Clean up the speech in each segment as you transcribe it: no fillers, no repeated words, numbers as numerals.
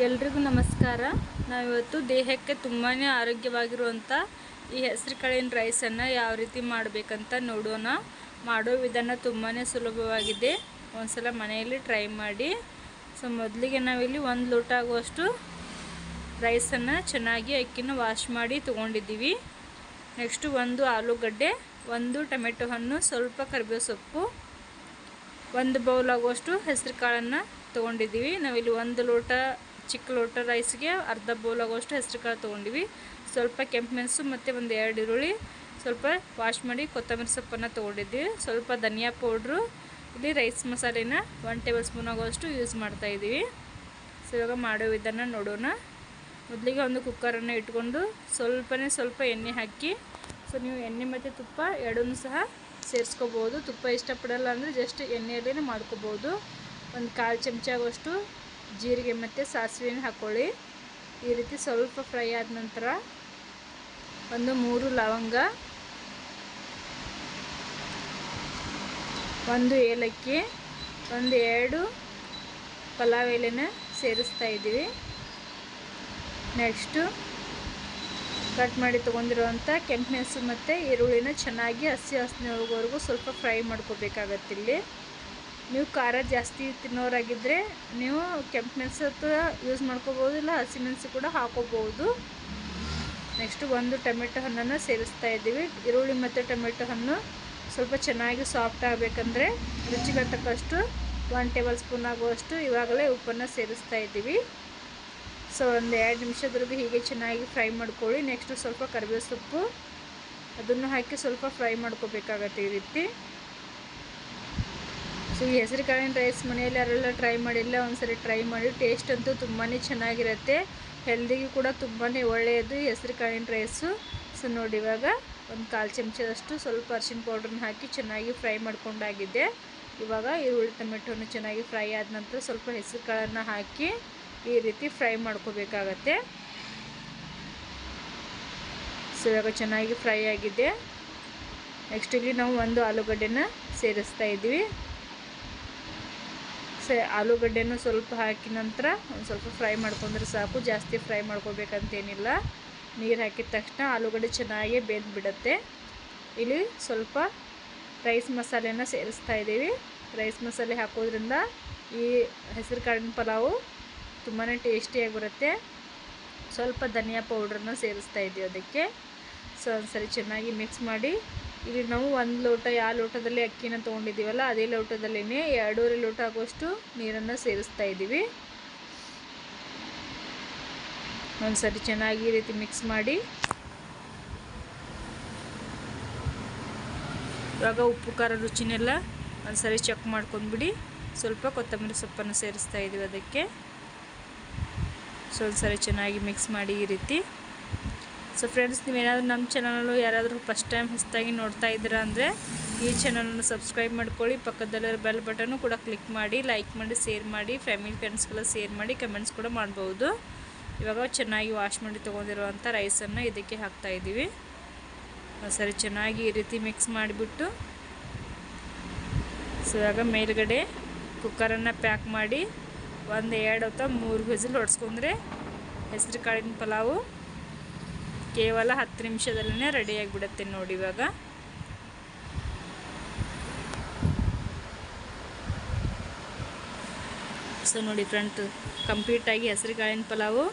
ಎಲ್ರಿಗೂ ನಮಸ್ಕಾರ. ನಾವಿವತ್ತು ದೇಹಕ್ಕೆ ತುಂಬಾ ಆರೋಗ್ಯವಾಗಿರುವಂಥ ಈ ಹೆಸರು ಕಾಳಿನ ರೈಸನ್ನು ಯಾವ ರೀತಿ ಮಾಡಬೇಕಂತ ನೋಡೋಣ. ಮಾಡೋ ವಿಧಾನ ತುಂಬಾ ಸುಲಭವಾಗಿದೆ. ಒಂದ್ಸಲ ಮನೆಯಲ್ಲಿ ಟ್ರೈ ಮಾಡಿ. ಮೊದಲಿಗೆ ನಾವಿಲ್ಲಿ 1 ಲೋಟ ಆಗುವಷ್ಟು ರೈಸನ್ನು ಚೆನ್ನಾಗಿ ಅಕ್ಕಿನ ವಾಶ್ ಮಾಡಿ ತೊಗೊಂಡಿದ್ದೀವಿ. ನೆಕ್ಸ್ಟು 1 ಆಲೂಗಡ್ಡೆ, 1 ಟೊಮೆಟೊ ಹಣ್ಣು, ಸ್ವಲ್ಪ ಕರಿಬೇವು ಸೊಪ್ಪು, 1 ಬೌಲ್ ಆಗುವಷ್ಟು ಹೆಸರು ಕಾಳನ್ನು ತೊಗೊಂಡಿದ್ದೀವಿ. ನಾವಿಲ್ಲಿ 1 ಲೋಟ ಚಿಕ್ಕ ಲೋಟ ರೈಸ್ಗೆ ಅರ್ಧ ಬೌಲ್ ಆಗುವಷ್ಟು ಹೆಸರು ಕಾಳು ತೊಗೊಂಡಿವಿ. ಸ್ವಲ್ಪ ಕೆಂಪು ಮೆಣಸು ಮತ್ತು 2 ಈರುಳ್ಳಿ, ಸ್ವಲ್ಪ ವಾಶ್ ಮಾಡಿ ಕೊತ್ತಂಬರಿ ಸೊಪ್ಪನ್ನು ತೊಗೊಂಡಿದ್ದೀವಿ. ಸ್ವಲ್ಪ ಧನಿಯಾ ಪೌಡ್ರು, ಇಲ್ಲಿ ರೈಸ್ ಮಸಾಲೆನ 1 ಟೇಬಲ್ ಸ್ಪೂನ್ ಆಗುವಷ್ಟು ಯೂಸ್ ಮಾಡ್ತಾಯಿದ್ದೀವಿ. ಇವಾಗ ಮಾಡೋ ವಿಧಾನ ನೋಡೋಣ. ಮೊದಲಿಗೆ ಒಂದು ಕುಕ್ಕರನ್ನು ಇಟ್ಕೊಂಡು ಸ್ವಲ್ಪ ಎಣ್ಣೆ ಹಾಕಿ, ನೀವು ಎಣ್ಣೆ ಮತ್ತು ತುಪ್ಪ ಎರಡನ್ನೂ ಸಹ ಸೇರಿಸ್ಕೋಬೋದು. ತುಪ್ಪ ಇಷ್ಟಪಡಲ್ಲ ಅಂದರೆ ಜಸ್ಟ್ ಎಣ್ಣೆಯಲ್ಲೇ ಮಾಡ್ಕೋಬೋದು. 1/4 ಚಮಚ ಆಗುವಷ್ಟು ಜೀರಿಗೆ ಮತ್ತು ಸಾಸಿವೆನ ಹಾಕ್ಕೊಳ್ಳಿ. ಈ ರೀತಿ ಸ್ವಲ್ಪ ಫ್ರೈ ಆದ ನಂತರ 3 ಲವಂಗ, 1 ಏಲಕ್ಕಿ, 2 ಪಲಾವ್ ಎಲೆನ ಸೇರಿಸ್ತಾ ಇದ್ದೀವಿ. ನೆಕ್ಸ್ಟು ಕಟ್ ಮಾಡಿ ತೊಗೊಂಡಿರುವಂಥ ಕೆಂಪು ಮೆಣಸು ಮತ್ತು ಈರುಳ್ಳಿನ ಚೆನ್ನಾಗಿ ಹಸಿ ವಾಸನೆ ಹೋಗೋವರೆಗೂ ಸ್ವಲ್ಪ ಫ್ರೈ ಮಾಡ್ಕೋಬೇಕಾಗತ್ತೆ. ಇಲ್ಲಿ ನೀವು ಖಾರ ಜಾಸ್ತಿ ತಿನ್ನೋರಾಗಿದ್ದರೆ ನೀವು ಕೆಂಪು ಮೆಣಸು ಯೂಸ್ ಮಾಡ್ಕೋಬೋದು, ಇಲ್ಲ ಹಸಿಮೆಣಸು ಕೂಡ ಹಾಕೋಬೋದು. ನೆಕ್ಸ್ಟು 1 ಟೊಮೆಟೊ ಹಣ್ಣನ್ನು ಸೇರಿಸ್ತಾ ಇದ್ದೀವಿ. ಈರುಳ್ಳಿ ಮತ್ತು ಟೊಮೆಟೊ ಹಣ್ಣು ಸ್ವಲ್ಪ ಚೆನ್ನಾಗಿ ಸಾಫ್ಟ್ ಆಗಬೇಕಂದ್ರೆ ರುಚಿಗೆ ತಕ್ಕಷ್ಟು 1 ಟೇಬಲ್ ಸ್ಪೂನ್ ಆಗುವಷ್ಟು ಇವಾಗಲೇ ಉಪ್ಪನ್ನು ಸೇರಿಸ್ತಾ ಇದ್ದೀವಿ. 2 ನಿಮಿಷದವರೆಗೂ ಹೀಗೆ ಚೆನ್ನಾಗಿ ಫ್ರೈ ಮಾಡ್ಕೊಳ್ಳಿ. ನೆಕ್ಸ್ಟು ಸ್ವಲ್ಪ ಕರಿಬೇವು ಸೊಪ್ಪು ಅದನ್ನು ಹಾಕಿ ಸ್ವಲ್ಪ ಫ್ರೈ ಮಾಡ್ಕೋಬೇಕಾಗತ್ತೆ ಈ ರೀತಿ. ಈ ಹೆಸರು ಕಾಳಿನ ರೈಸ್ ಮನೆಯಲ್ಲಿ ಯಾರೆಲ್ಲ ಟ್ರೈ ಮಾಡಿಲ್ಲ ಒಂದ್ಸರಿ ಟ್ರೈ ಮಾಡಿ. ಟೇಸ್ಟ್ ಅಂತೂ ತುಂಬಾ ಚೆನ್ನಾಗಿರುತ್ತೆ, ಹೆಲ್ದಿಗೂ ಕೂಡ ತುಂಬಾ ಒಳ್ಳೆಯದು ಈ ಹೆಸರು ಕಾಳಿನ ರೈಸು. ನೋಡಿ, ಇವಾಗ 1/4 ಚಮಚದಷ್ಟು ಸ್ವಲ್ಪ ಅರಿಶಿನ ಪೌಡ್ರನ್ನ ಹಾಕಿ ಚೆನ್ನಾಗಿ ಫ್ರೈ ಮಾಡ್ಕೊಂಡಾಗಿದೆ. ಇವಾಗ ಈರುಳ್ಳಿ ಟೊಮೆಟೊನ ಚೆನ್ನಾಗಿ ಫ್ರೈ ಆದ ನಂತರ ಸ್ವಲ್ಪ ಹೆಸರು ಕಾಳನ್ನು ಹಾಕಿ ಈ ರೀತಿ ಫ್ರೈ ಮಾಡ್ಕೋಬೇಕಾಗತ್ತೆ. ಇವಾಗ ಚೆನ್ನಾಗಿ ಫ್ರೈ ಆಗಿದೆ. ನೆಕ್ಸ್ಟ್ ಇಲ್ಲಿ ನಾವು 1 ಆಲೂಗಡ್ಡೆನ ಸೇರಿಸ್ತಾ ಇದ್ದೀವಿ. ಆಲೂಗಡ್ಡೆನೂ ಸ್ವಲ್ಪ ಹಾಕಿದ ನಂತರ ಸ್ವಲ್ಪ ಫ್ರೈ ಮಾಡ್ಕೊಂಡ್ರೆ ಸಾಕು, ಜಾಸ್ತಿ ಫ್ರೈ ಮಾಡ್ಕೋಬೇಕಂತೇನಿಲ್ಲ. ನೀರು ಹಾಕಿದ ತಕ್ಷಣ ಆಲೂಗಡ್ಡೆ ಚೆನ್ನಾಗಿ ಬೆಂದ್ಬಿಡುತ್ತೆ. ಇಲ್ಲಿ ಸ್ವಲ್ಪ ರೈಸ್ ಮಸಾಲೆನ ಸೇರಿಸ್ತಾ ಇದ್ದೀವಿ. ರೈಸ್ ಮಸಾಲೆ ಹಾಕೋದ್ರಿಂದ ಈ ಹೆಸರು ಕಾಳಿನ ಪಲಾವು ತುಂಬಾ ಟೇಸ್ಟಿಯಾಗಿ ಬರುತ್ತೆ. ಸ್ವಲ್ಪ ಧನಿಯಾ ಪೌಡ್ರನ್ನ ಸೇರಿಸ್ತಾ ಇದ್ದೀವಿ ಅದಕ್ಕೆ. ಒಂದ್ಸರಿ ಚೆನ್ನಾಗಿ ಮಿಕ್ಸ್ ಮಾಡಿ. ಇಲ್ಲಿ ನಾವು 1 ಲೋಟ ಯಾವ ಲೋಟದಲ್ಲಿ ಅಕ್ಕಿನ ತೊಗೊಂಡಿದ್ದೀವಲ್ಲ ಅದೇ ಲೋಟದಲ್ಲೇ 2.5 ಲೋಟ ಆಗುವಷ್ಟು ನೀರನ್ನು ಸೇರಿಸ್ತಾ ಇದ್ದೀವಿ. ಒಂದ್ಸರಿ ಚೆನ್ನಾಗಿ ಈ ರೀತಿ ಮಿಕ್ಸ್ ಮಾಡಿ. ಇವಾಗ ಉಪ್ಪು ಖಾರ ರುಚಿನೆಲ್ಲ ಒಂದ್ಸರಿ ಚೆಕ್ ಮಾಡ್ಕೊಂಡ್ಬಿಡಿ. ಸ್ವಲ್ಪ ಕೊತ್ತಂಬರಿ ಸೊಪ್ಪನ್ನು ಸೇರಿಸ್ತಾ ಇದ್ದೀವಿ ಅದಕ್ಕೆ. ಒಂದ್ಸರಿ ಚೆನ್ನಾಗಿ ಮಿಕ್ಸ್ ಮಾಡಿ ಈ ರೀತಿ. ಫ್ರೆಂಡ್ಸ್, ನೀವೇನಾದರೂ ನಮ್ಮ ಚಾನಲಲ್ಲಿ ಯಾರಾದರೂ ಫಸ್ಟ್ ಟೈಮ್ ಹೊಸದಾಗಿ ನೋಡ್ತಾ ಇದ್ದೀರಾ ಅಂದರೆ ಈ ಚಾನಲನ್ನು ಸಬ್ಸ್ಕ್ರೈಬ್ ಮಾಡ್ಕೊಳ್ಳಿ. ಪಕ್ಕದಲ್ಲಿರೋ ಬೆಲ್ ಬಟನ್ನು ಕೂಡ ಕ್ಲಿಕ್ ಮಾಡಿ, ಲೈಕ್ ಮಾಡಿ, ಶೇರ್ ಮಾಡಿ, ಫ್ಯಾಮಿಲಿ ಫ್ರೆಂಡ್ಸ್ಗೆಲ್ಲ ಶೇರ್ ಮಾಡಿ, ಕಮೆಂಟ್ಸ್ ಕೂಡ ಮಾಡ್ಬೋದು. ಇವಾಗ ಚೆನ್ನಾಗಿ ವಾಶ್ ಮಾಡಿ ತೊಗೊಂಡಿರುವಂಥ ರೈಸನ್ನು ಇದಕ್ಕೆ ಹಾಕ್ತಾಯಿದ್ದೀವಿ. ಸರಿ ಚೆನ್ನಾಗಿ ಈ ರೀತಿ ಮಿಕ್ಸ್ ಮಾಡಿಬಿಟ್ಟು ಇವಾಗ ಮೇಲ್ಗಡೆ ಕುಕ್ಕರನ್ನು ಪ್ಯಾಕ್ ಮಾಡಿ 2 ಅಥವಾ 3 ವಿಸಿಲ್ ಹೊಡೆಸ್ಕೊಂಡ್ರೆ ಹೆಸರು ಕಾಳಿನ ಪಲಾವು ಕೇವಲ 10 ನಿಮಿಷದಲ್ಲೇ ರೆಡಿಯಾಗಿಬಿಡುತ್ತೆ ನೋಡಿ. ಇವಾಗ ನೋಡಿ ಫ್ರೆಂಡ್, ಕಂಪ್ಲೀಟಾಗಿ ಹೆಸರು ಕಾಳಿನ ಪಲಾವು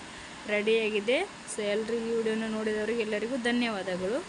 ರೆಡಿಯಾಗಿದೆ. ಎಲ್ರಿಗೂ ಈ ವಿಡಿಯೋನ ನೋಡಿದವ್ರಿಗೆ ಎಲ್ಲರಿಗೂ ಧನ್ಯವಾದಗಳು.